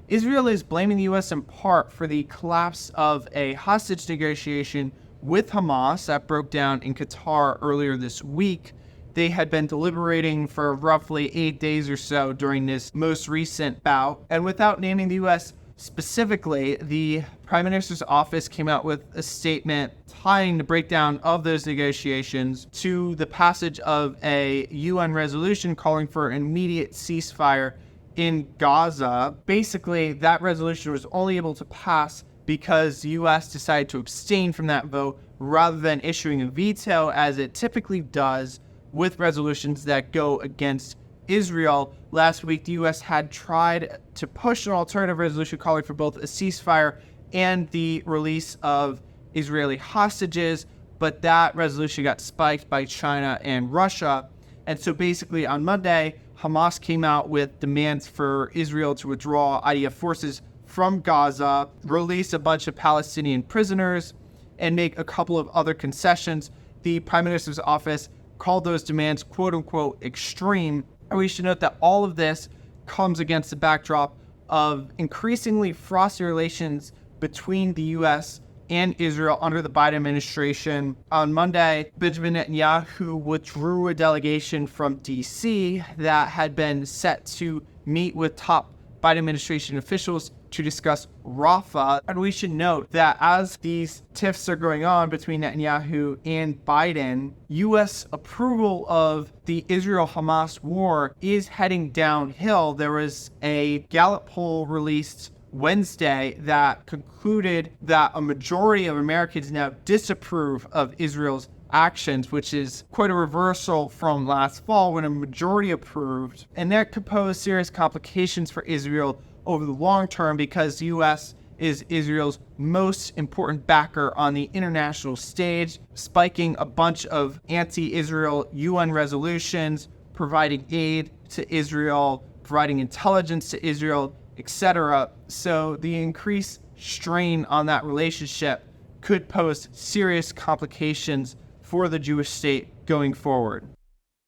Israel is blaming the U.S. in part for the collapse of a hostage negotiation with Hamas that broke down in Qatar earlier this week. They had been deliberating for roughly 8 days or so during this most recent bout. And without naming the U.S. specifically, the Prime Minister's office came out with a statement tying the breakdown of those negotiations to the passage of a UN resolution calling for an immediate ceasefire in Gaza. Basically, that resolution was only able to pass because the U.S. decided to abstain from that vote rather than issuing a veto, as it typically does with resolutions that go against Israel. Last week, the U.S. had tried to push an alternative resolution calling for both a ceasefire and the release of Israeli hostages, but that resolution got spiked by China and Russia. And so basically on Monday, Hamas came out with demands for Israel to withdraw IDF forces from Gaza, release a bunch of Palestinian prisoners, and make a couple of other concessions. The Prime Minister's office called those demands quote-unquote extreme. And we should note that all of this comes against the backdrop of increasingly frosty relations between the U.S. and Israel under the Biden administration. On Monday, Benjamin Netanyahu withdrew a delegation from D.C. that had been set to meet with top Biden administration officials to discuss Rafah. And we should note that as these tiffs are going on between Netanyahu and Biden, U.S. approval of the Israel-Hamas war is heading downhill. There was a Gallup poll released Wednesday that concluded that a majority of Americans now disapprove of Israel's actions, which is quite a reversal from last fall when a majority approved. And that could pose serious complications for Israel over the long term because the U.S. is Israel's most important backer on the international stage, spiking a bunch of anti-Israel UN resolutions, providing aid to Israel, providing intelligence to Israel, etc. So the increased strain on that relationship could pose serious complications for the Jewish state going forward.